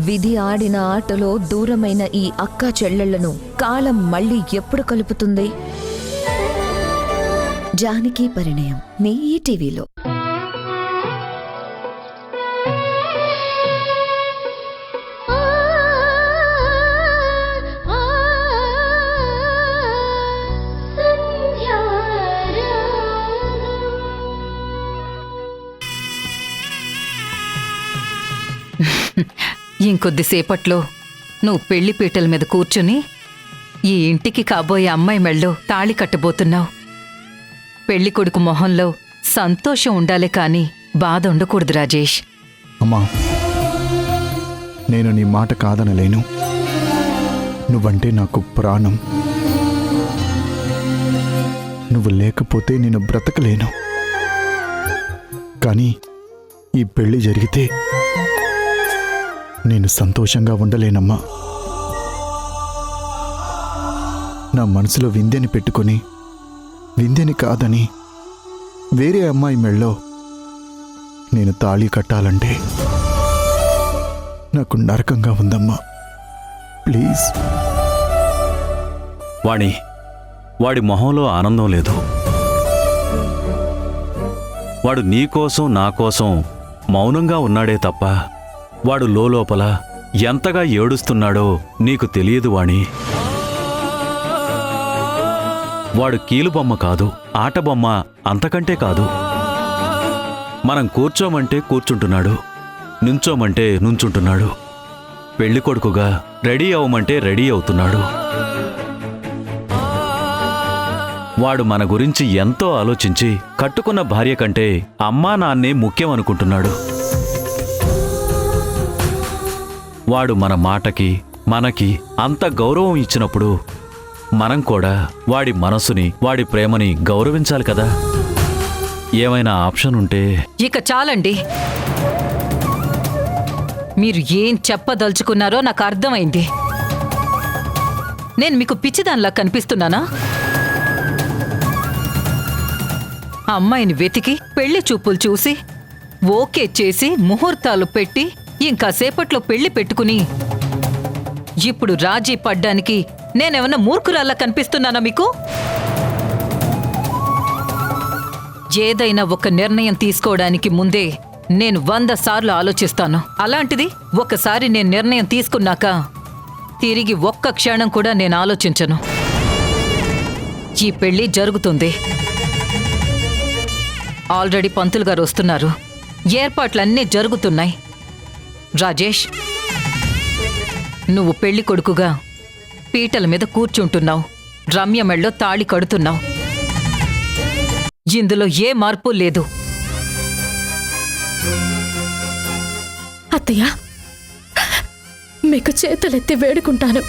విధి ఆడిన ఆటలో దూరమైన ఈ అక్క చెల్లెళ్లను కాలం మళ్ళీ ఎప్పుడు కలుపుతుంది? జానకి పరిణయం మీ ఈటీవీలో. ఇంకొద్దిసేపట్లో నువ్వు పెళ్లి పీటల మీద కూర్చుని ఈ ఇంటికి కాబోయే అమ్మాయి మెళ్ళో తాళి కట్టబోతున్నావు. పెళ్లి కొడుకు మొహంలో సంతోషం ఉండాలే కాని బాధ ఉండకూడదు రాజేష్. అమ్మా, నేను నీ మాట కాదనలేను. నువ్వంటే నాకు ప్రాణం. నువ్వు లేకపోతే నేను బ్రతకలేను. కానీ ఈ పెళ్లి జరిగితే నేను సంతోషంగా ఉండలేనమ్మా. నా మనసులో వింధ్యని పెట్టుకొని వింధ్యని కాదని వేరే అమ్మాయి మెళ్ళో నేను తాళి కట్టాలంటే నాకు నరకంగా ఉందమ్మా. ప్లీజ్. వాడి మొహంలో ఆనందం లేదు. వాడు నీకోసం నా కోసం మౌనంగా ఉన్నాడే తప్ప వాడు లోపల ఎంతగా ఏడుస్తున్నాడో నీకు తెలియదు వాణి. వాడు కీలుబొమ్మ కాదు, ఆటబొమ్మ అంతకంటే కాదు. మనం కూర్చోమంటే కూర్చుంటున్నాడు, నుంచోమంటే నుంచుంటున్నాడు. పెళ్లి కొడుకుగా రెడీ అవ్వమంటే రెడీ అవుతున్నాడు. వాడు మన గురించి ఎంతో ఆలోచించి కట్టుకున్న భార్య కంటే అమ్మా నాన్నే ముఖ్యం అనుకుంటున్నాడు. వాడు మన మాటకి మనకి అంత గౌరవం ఇచ్చినప్పుడు మనం కూడా వాడి మనసుని వాడి ప్రేమని గౌరవించాలి కదా. ఏమైనా ఆప్షన్ ఉంటే. ఇక చాలండి. మీరు ఏం చెప్పదలుచుకున్నారో నాకు అర్థమైంది. నేను మీకు పిచ్చిదానిలా కనిపిస్తున్నానా? అమ్మాయిని వెతికి పెళ్లి చూపులు చూసి ఓకే చేసి ముహూర్తాలు పెట్టి ఇంకాసేపట్లో పెళ్లి పెట్టుకుని ఇప్పుడు రాజీ పడ్డానికి నేనేమన్నా మూర్ఖురాల్లా కనిపిస్తున్నానా మీకు? ఏదైనా ఒక నిర్ణయం తీసుకోవడానికి ముందే నేను 100 సార్లు ఆలోచిస్తాను. అలాంటిది ఒకసారి నేను నిర్ణయం తీసుకున్నాక తిరిగి ఒక్క క్షణం కూడా నేను ఆలోచించను. ఈ పెళ్లి జరుగుతుంది. ఆల్రెడీ పంతులు గారు వస్తున్నారు. ఏర్పాట్లన్నీ జరుగుతున్నాయి. రాజేష్, నువ్వు పెళ్లి కొడుకుగా పీటల మీద కూర్చుంటున్నావు. రమ్య మెళ్ళో తాళి కడుతున్నావు. ఇందులో ఏ మార్పు లేదు. అత్తయ్య, మీకు చేతులెత్తి వేడుకుంటాను.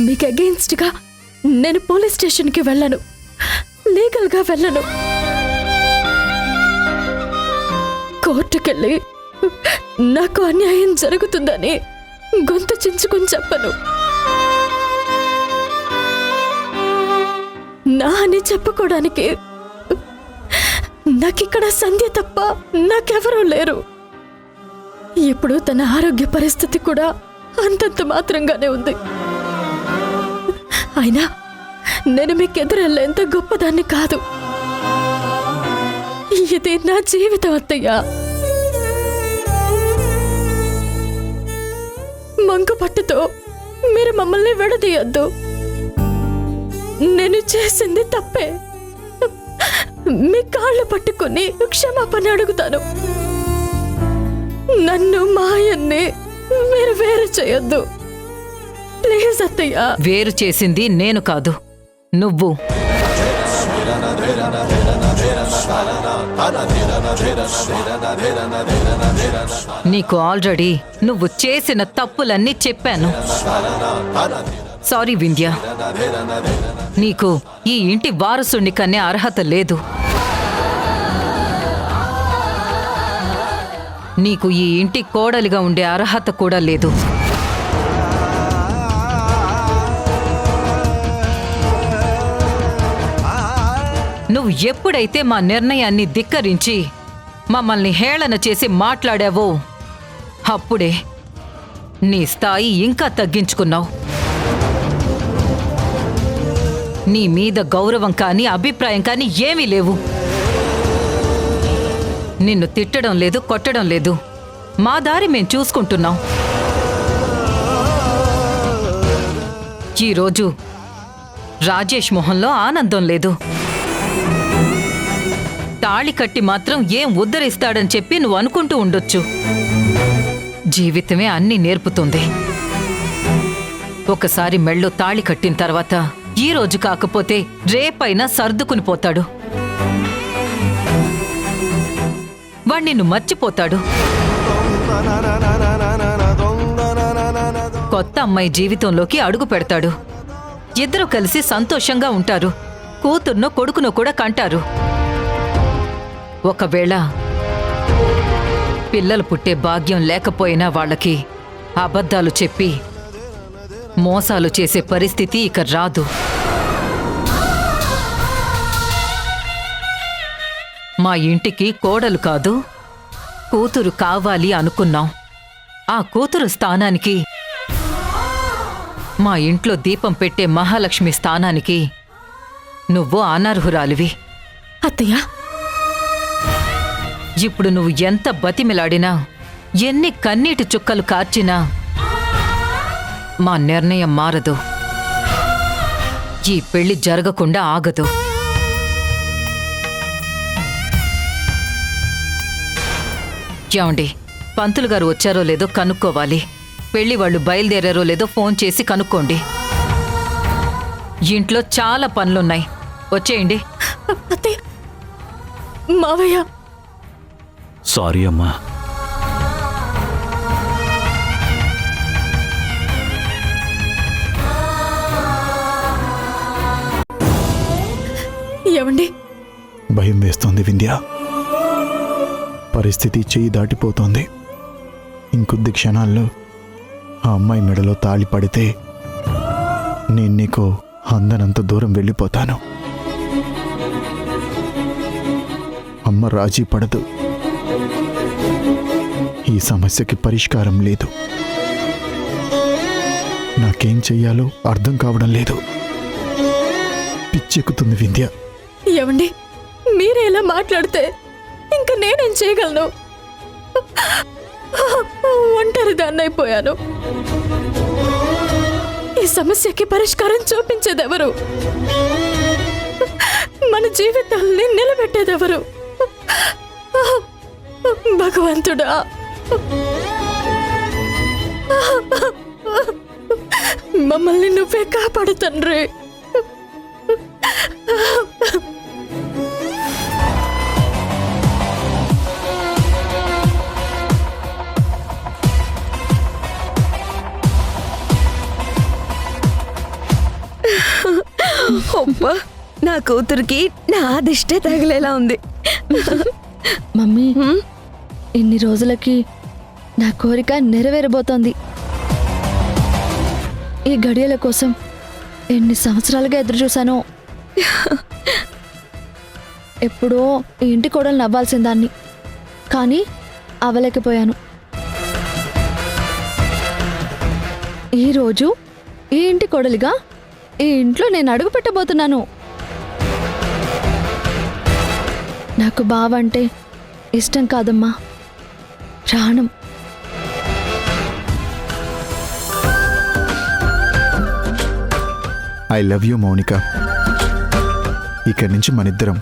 మీకు అగెయిన్స్ట్గా నేను పోలీస్ స్టేషన్కి వెళ్ళను, లీగల్గా వెళ్ళను. కోర్టుకెళ్ళి నాకు అన్యాయం జరుగుతుందని గొంతు చించుకుని చెప్పను. నా అని చెప్పుకోవడానికి నాకిక్కడ సంధ్య తప్ప నాకెవరూ లేరు. ఇప్పుడు తన ఆరోగ్య పరిస్థితి కూడా అంతంత మాత్రంగానే ఉంది. అయినా నేను మీకెదురెళ్ళేంత గొప్పదాన్ని కాదు. ఇది నా జీవితం అత్తయ్య. మంకు పట్టుతో మీరు మమ్మల్ని విడదీయొద్దు. నేను చేసింది తప్పే. మీ కాళ్ళు పట్టుకుని క్షమాపణ అడుగుతాను. నన్ను మాయన్ని మీరు వేరు చేయొద్దు ప్లీజ్ అత్తయ్య. వేరు చేసింది నేను కాదు, నువ్వు. నీకు ఆల్రెడీ నువ్వు చేసిన తప్పులన్నీ చెప్పాను. సారీ వింధ్య, నీకు ఈ ఇంటి వారసుని కనే అర్హత లేదు. నీకు ఈ ఇంటి కోడలిగా ఉండే అర్హత కూడా లేదు. నువ్వు ఎప్పుడైతే మా నిర్ణయాన్ని ధిక్కరించి మమ్మల్ని హేళన చేసి మాట్లాడావో అప్పుడే నీ స్థాయి ఇంకా తగ్గించుకున్నావు. నీ మీద గౌరవం కానీ అభిప్రాయం కానీ ఏమీ లేవు. నిన్ను తిట్టడం లేదు, కొట్టడం లేదు. మా దారి మేం చూసుకుంటున్నాం. ఈరోజు రాజేష్ మొహంలో ఆనందం లేదు. తాళి కట్టి మాత్రం ఏం ఉద్ధరిస్తాడని చెప్పి నువ్వు అనుకుంటూ ఉండొచ్చు. జీవితమే అన్నీ నేర్పుతుంది. ఒకసారి మెళ్ళో తాళి కట్టిన తర్వాత ఈ రోజు కాకపోతే రేపైనా సర్దుకుని పోతాడు. వాడు నిన్ను మర్చిపోతాడు. కొత్త అమ్మాయి జీవితంలోకి అడుగు పెడతాడు. ఇద్దరు కలిసి సంతోషంగా ఉంటారు. కూతుర్నో కొడుకునో కూడా కంటారు. ఒకవేళ పిల్లలు పుట్టే భాగ్యం లేకపోయినా వాళ్ళకి అబద్ధాలు చెప్పి మోసాలు చేసే పరిస్థితి ఇక రాదు. మా ఇంటికి కోడలు కాదు, కూతురు కావాలి అనుకున్నాం. ఆ కూతురు స్థానానికి, మా ఇంట్లో దీపం పెట్టే మహాలక్ష్మి స్థానానికి నువ్వు అనర్హురాలివి. అత్తయ్య, ఇప్పుడు నువ్వు ఎంత బతిమిలాడినా, ఎన్ని కన్నీటి చుక్కలు కార్చినా మా నిర్ణయం మారదు. ఈ పెళ్లి జరగకుండా ఆగదు. ఏమండి, పంతులు గారు వచ్చారో లేదో కనుక్కోవాలి. పెళ్లి వాళ్ళు బయలుదేరారో లేదో ఫోన్ చేసి కనుక్కోండి. ఇంట్లో చాలా పనులున్నాయి. వచ్చేయండి. అత్తయ్య, మావయ్య, సారీ అమ్మా. ఏమండి? భయం వేస్తోంది వింధ్య. పరిస్థితి చెయ్యి దాటిపోతోంది. ఇంకొద్ది క్షణాల్లో ఆ అమ్మాయి మెడలో తాళి పడితే నేను నీకు అందనంత దూరం వెళ్ళిపోతాను. అమ్మ రాజీ పడదు. ఈ సమస్యకి పరిష్కారం లేదు. నాకేం చెయ్యాలో అర్థం కావడం లేదు. పిచ్చెక్కుతుంది వింధ్య. ఏమండి, మీరే ఇలా మాట్లాడితే ఇంకా నేనేం చేయగలను? ఒంటరి దాన్ని అయిపోయాను. ఈ సమస్యకి పరిష్కారం చూపించేదెవరు? మన జీవితాల్ని నిలబెట్టేదెవరు? భగవంతుడా, మమ్మల్ని నువ్వే కాపాడు తండ్రి. అబ్బా, నా కూతురికి నా దిష్టే తగిలేలా ఉంది. మమ్మీ, ఇన్ని రోజులకి నా కోరిక నెరవేరబోతోంది. ఈ గడియల కోసం ఎన్ని సంవత్సరాలుగా ఎదురు చూశానో. ఎప్పుడో ఈ ఇంటి కోడలు నవ్వాల్సిన దాన్ని, కానీ అవ్వలేకపోయాను. ఈరోజు ఈ ఇంటి కోడలిగా ఈ ఇంట్లో నేను అడుగు పెట్టబోతున్నాను. నాకు బావంటే ఇష్టం కాదమ్మా, ప్రాణం. I love you Mounika. ఇక్కడి నుంచి మనిద్దరం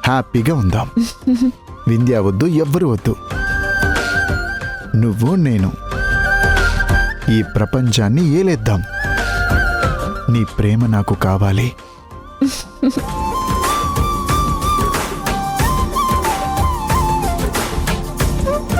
హ్యాపీగా ఉందాం. వింధ్య వద్దు, ఎవ్వరు వద్దు. నువ్వు నేను ఈ ప్రపంచాన్ని ఏలేద్దాం. నీ ప్రేమ నాకు కావాలి.